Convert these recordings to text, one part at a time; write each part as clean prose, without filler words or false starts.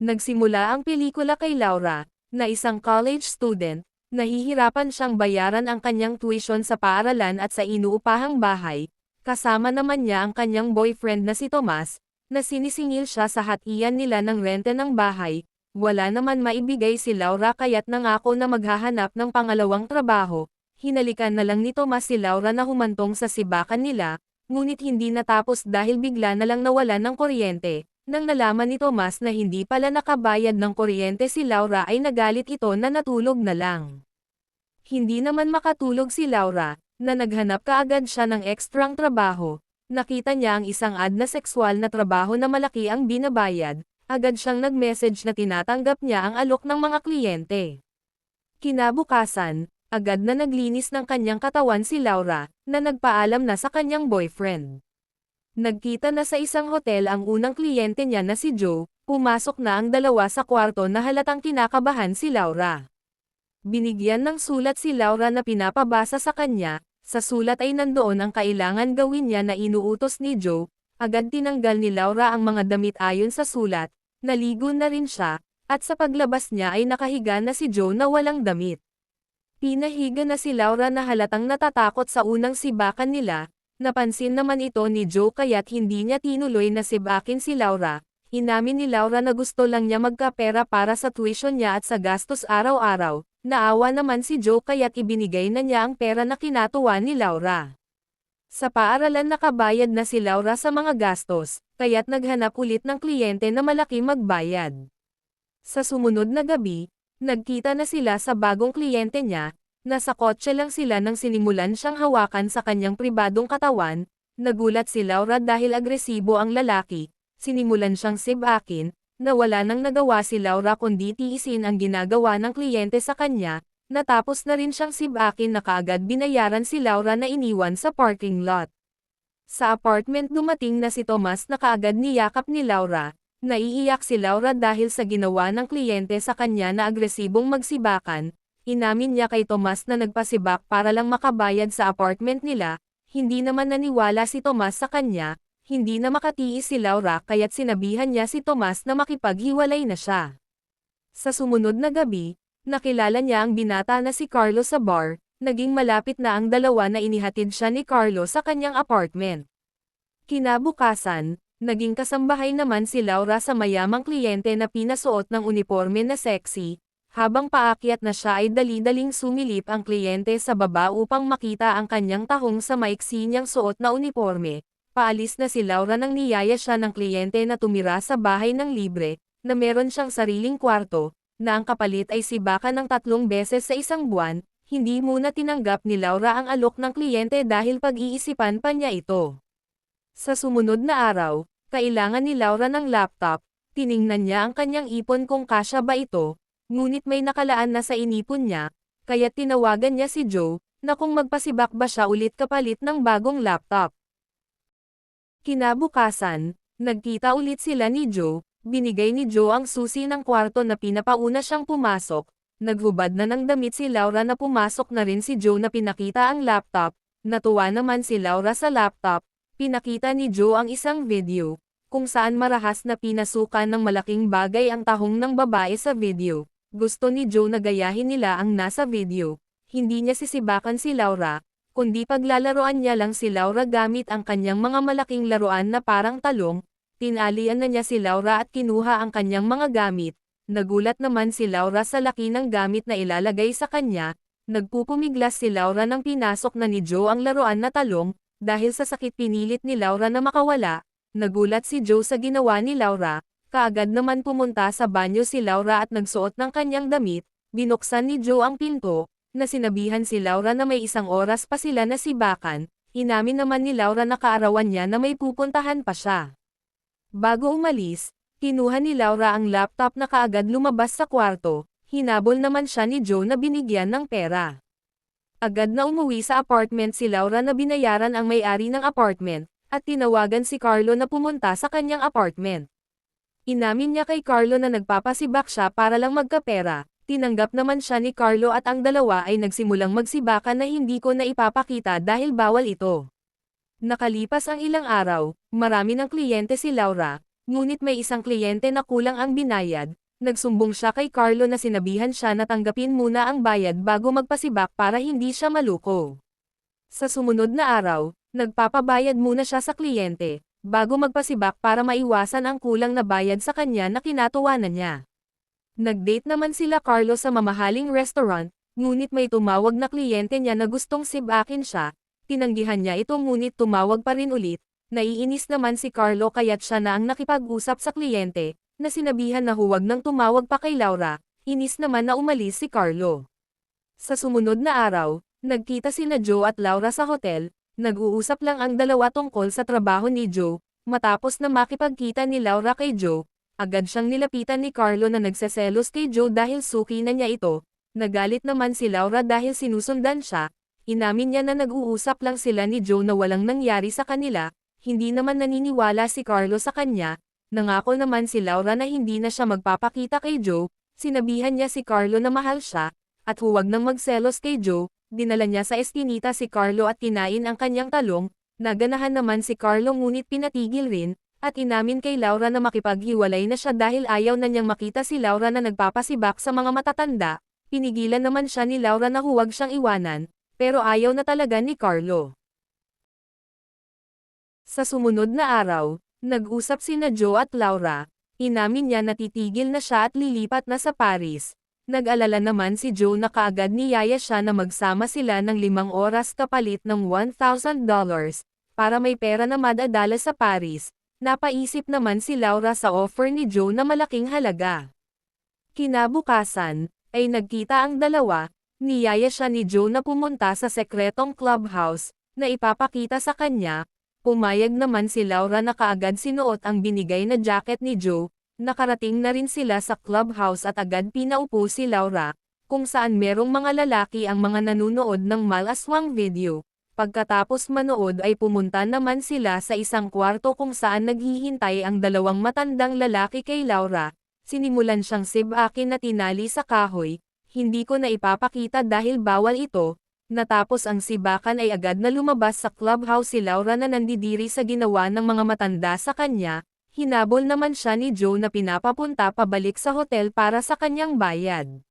Nagsimula ang pelikula kay Laura, na isang college student, nahihirapan siyang bayaran ang kanyang tuition sa paaralan at sa inuupahang bahay, kasama naman niya ang kanyang boyfriend na si Tomas, na sinisingil siya sa hatian nila ng rente ng bahay. Wala naman maibigay si Laura kaya't nangako na maghahanap ng pangalawang trabaho. Hinalikan na lang ni Tomas si Laura na humantong sa sibakan nila, ngunit hindi natapos dahil bigla na lang nawalan ng kuryente. Nang nalaman ni Tomas na hindi pala nakabayad ng kuryente si Laura ay nagalit ito na natulog na lang. Hindi naman makatulog si Laura, na naghanap kaagad siya ng ekstrang trabaho. Nakita niya ang isang ad na sexual na trabaho na malaki ang binabayad, agad siyang nag-message na tinatanggap niya ang alok ng mga kliyente. Kinabukasan, agad na naglinis ng kanyang katawan si Laura, na nagpaalam na sa kanyang boyfriend. Nagkita na sa isang hotel ang unang kliyente niya na si Joe, pumasok na ang dalawa sa kwarto na halatang kinakabahan si Laura. Binigyan ng sulat si Laura na pinapabasa sa kanya, sa sulat ay nandoon ang kailangan gawin niya na inuutos ni Joe, agad tinanggal ni Laura ang mga damit ayon sa sulat, naligo na rin siya, at sa paglabas niya ay nakahiga na si Joe na walang damit. Pinahiga na si Laura na halatang natatakot sa unang sibakan nila. Napansin naman ito ni Joe kaya't hindi niya tinuloy na sibakin si Laura. Inamin ni Laura na gusto lang niya magkapera para sa tuition niya at sa gastos araw-araw. Naawa naman si Joe kaya't ibinigay na niya ang pera na kinatuwa ni Laura. Sa paaralan nakabayad na si Laura sa mga gastos, kaya't naghanap ulit ng kliyente na malaki magbayad. Sa sumunod na gabi, nagkita na sila sa bagong kliyente niya. Nasa kotse lang sila nang sinimulan siyang hawakan sa kanyang pribadong katawan. Nagulat si Laura dahil agresibo ang lalaki. Sinimulan siyang sibakin, na wala nang nagawa si Laura kundi tiisin ang ginagawa ng kliyente sa kanya. Natapos na rin siyang sibakin na kaagad binayaran si Laura na iniwan sa parking lot. Sa apartment dumating na si Tomas na kaagad niyakap ni Laura. Naiiyak si Laura dahil sa ginawa ng kliyente sa kanya na agresibong magsibakan. Inamin niya kay Tomas na nagpasibak para lang makabayad sa apartment nila. Hindi naman naniwala si Tomas sa kanya. Hindi na makatiis si Laura kaya't sinabihan niya si Tomas na makipaghiwalay na siya. Sa sumunod na gabi, nakilala niya ang binata na si Carlo sa bar. Naging malapit na ang dalawa na inihatid siya ni Carlo sa kanyang apartment. Kinabukasan, naging kasambahay naman si Laura sa mayamang kliyente na pinasuot ng uniforme na sexy. Habang paakyat na siya ay dali-daling sumilip ang kliyente sa baba upang makita ang kanyang tahong sa maiksi niyang suot na uniforme. Paalis na si Laura nang niyaya siya ng kliyente na tumira sa bahay ng libre, na meron siyang sariling kwarto, na ang kapalit ay sibakan ng 3 beses sa isang buwan. Hindi muna tinanggap ni Laura ang alok ng kliyente dahil pag-iisipan pa niya ito. Sa sumunod na araw, kailangan ni Laura ng laptop. Tiningnan niya ang kanyang ipon kung kasya ba ito. Ngunit may nakalaan na sa inipon niya, kaya tinawagan niya si Joe, na kung magpasibak ba siya ulit kapalit ng bagong laptop. Kinabukasan, nagkita ulit sila ni Joe, binigay ni Joe ang susi ng kwarto na pinapauna siyang pumasok, naghubad na ng damit si Laura na pumasok na rin si Joe na pinakita ang laptop, natuwa naman si Laura sa laptop, pinakita ni Joe ang isang video, kung saan marahas na pinasukan ng malaking bagay ang tahong ng babae sa video. Gusto ni Joe na gayahin nila ang nasa video. Hindi niya sisibakan si Laura, kundi paglalaroan niya lang si Laura gamit ang kanyang mga malaking laruan na parang talong. Tinalian na niya si Laura at kinuha ang kanyang mga gamit. Nagulat naman si Laura sa laki ng gamit na ilalagay sa kanya. Nagpupumiglas si Laura nang pinasok na ni Joe ang laruan na talong. Dahil sa sakit pinilit ni Laura na makawala. Nagulat si Joe sa ginawa ni Laura. Kaagad naman pumunta sa banyo si Laura at nagsuot ng kanyang damit. Binuksan ni Joe ang pinto, na sinabihan si Laura na may 1 oras pa sila na sibakan. Inamin naman ni Laura na kaarawan niya na may pupuntahan pa siya. Bago umalis, kinuha ni Laura ang laptop na kaagad lumabas sa kwarto. Hinabol naman siya ni Joe na binigyan ng pera. Agad na umuwi sa apartment si Laura na binayaran ang may-ari ng apartment, at tinawagan si Carlo na pumunta sa kanyang apartment. Inamin niya kay Carlo na nagpapasibak siya para lang magkapera. Tinanggap naman siya ni Carlo at ang dalawa ay nagsimulang magsibakan na hindi ko na ipapakita dahil bawal ito. Nakalipas ang ilang araw, marami ng kliyente si Laura, Ngunit may isang kliyente na kulang ang binayad, nagsumbong siya kay Carlo na sinabihan siya na tanggapin muna ang bayad bago magpasibak para hindi siya maluko. Sa sumunod na araw, nagpapabayad muna siya sa kliyente, bago magpasibak para maiwasan ang kulang na bayad sa kanya na kinatawanan niya. Nag-date naman sila Carlo sa mamahaling restaurant, ngunit may tumawag na kliyente niya na gustong sibakin siya, tinanggihan niya ito ngunit tumawag pa rin ulit. Naiinis naman si Carlo kaya't siya na ang nakipag-usap sa kliyente, na sinabihan na huwag nang tumawag pa kay Laura, inis naman na umalis si Carlo. Sa sumunod na araw, nagkita sina Joe at Laura sa hotel, nag-uusap lang ang dalawa tungkol sa trabaho ni Joe, matapos na makipagkita ni Laura kay Joe, agad siyang nilapitan ni Carlo na nagseselos kay Joe dahil suki na niya ito, nagalit naman si Laura dahil sinusundan siya, inamin niya na nag-uusap lang sila ni Joe na walang nangyari sa kanila. Hindi naman naniniwala si Carlo sa kanya, nangako naman si Laura na hindi na siya magpapakita kay Joe, sinabihan niya si Carlo na mahal siya, at huwag nang magselos kay Joe, dinala niya sa eskinita si Carlo at kinain ang kanyang talong, naganahan naman si Carlo ngunit pinatigil rin, at inamin kay Laura na makipaghiwalay na siya dahil ayaw na niyang makita si Laura na nagpapasibak sa mga matatanda, pinigilan naman siya ni Laura na huwag siyang iwanan, pero ayaw na talaga ni Carlo. Sa sumunod na araw, nag-usap sina Joe at Laura, inamin niya na titigil na siya at lilipat na sa Paris. Nag-alala naman si Joe na kaagad niyaya siya na magsama sila ng 5 oras kapalit ng $1,000, para may pera na madadala sa Paris. Napaisip naman si Laura sa offer ni Joe na malaking halaga. Kinabukasan, ay nagkita ang dalawa, niyaya siya ni Joe na pumunta sa sekretong clubhouse, na ipapakita sa kanya. Pumayag naman si Laura na kaagad sinuot ang binigay na jacket ni Joe, nakarating na rin sila sa clubhouse at agad pinaupo si Laura, kung saan merong mga lalaki ang mga nanunood ng malaswang video. Pagkatapos manood ay pumunta naman sila sa isang kwarto kung saan naghihintay ang dalawang matandang lalaki kay Laura, sinimulan siyang sibakin na tinali sa kahoy, hindi ko na ipapakita dahil bawal ito. Natapos ang sibakan ay agad na lumabas sa clubhouse si Laura na nandidiri sa ginawa ng mga matanda sa kanya, hinabol naman siya ni Joe na pinapapunta pabalik sa hotel para sa kanyang bayad.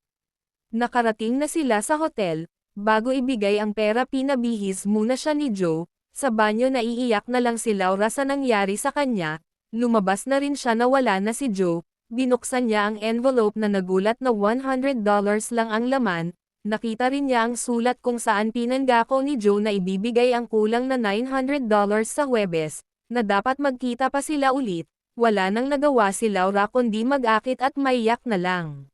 Nakarating na sila sa hotel, bago ibigay ang pera pinabihis muna siya ni Joe, sa banyo naiiyak na lang si Laura sa nangyari sa kanya, lumabas na rin siya na wala na si Joe, binuksan niya ang envelope na nagulat na $100 lang ang laman. Nakita rin niya ang sulat kung saan pinangako ni Joe na ibibigay ang kulang na $900 sa Huwebes, na dapat magkita pa sila ulit. Wala nang nagawa si Laura kundi mag-akit at maiyak na lang.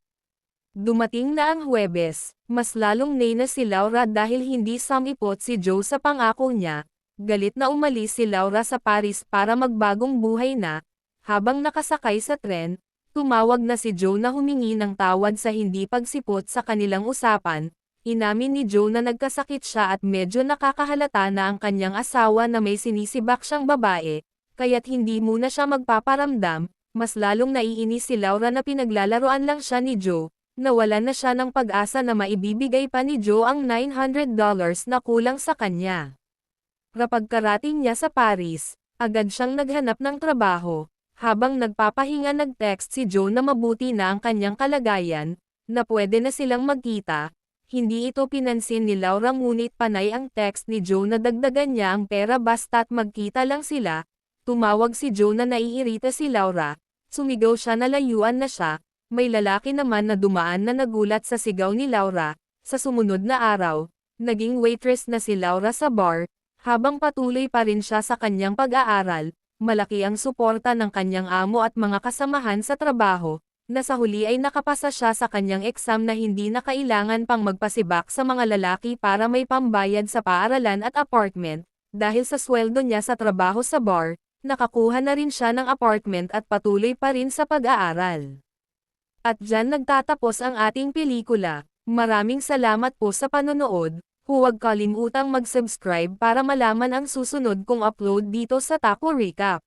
Dumating na ang Huwebes, mas lalong nena si Laura dahil hindi sumipot si Joe sa pangako niya. Galit na umalis si Laura sa Paris para magbagong buhay na. Habang nakasakay sa tren, tumawag na si Joe na humingi ng tawad sa hindi pagsipot sa kanilang usapan. Inamin ni Joe na nagkasakit siya at medyo nakakahalata na ang kanyang asawa na may sinisibak siyang babae, kaya't hindi muna siya magpaparamdam. Mas lalong naiinis si Laura na pinaglalaroan lang siya ni Joe, nawalan na siya ng pag-asa na maibibigay pa ni Joe ang $900 na kulang sa kanya. Kapagkarating niya sa Paris, agad siyang naghanap ng trabaho. Habang nagpapahinga nag-text si Joe na mabuti na ang kanyang kalagayan, na pwede na silang magkita. Hindi ito pinansin ni Laura ngunit panay ang text ni Joe na dagdagan niya ang pera basta't magkita lang sila. Tumawag si Joe na naiirita si Laura, sumigaw siya na layuan na siya. May lalaki naman na dumaan na nagulat sa sigaw ni Laura. Sa sumunod na araw, naging waitress na si Laura sa bar, habang patuloy pa rin siya sa kanyang pag-aaral. Malaki ang suporta ng kanyang amo at mga kasamahan sa trabaho, na sa huli ay nakapasa siya sa kanyang exam na hindi na kailangan pang magpasibak sa mga lalaki para may pambayad sa paaralan at apartment. Dahil sa sweldo niya sa trabaho sa bar, nakakuha na rin siya ng apartment at patuloy pa rin sa pag-aaral. At dyan nagtatapos ang ating pelikula. Maraming salamat po sa panonood. Huwag kalimutang mag-subscribe para malaman ang susunod kong upload dito sa Taco Recap.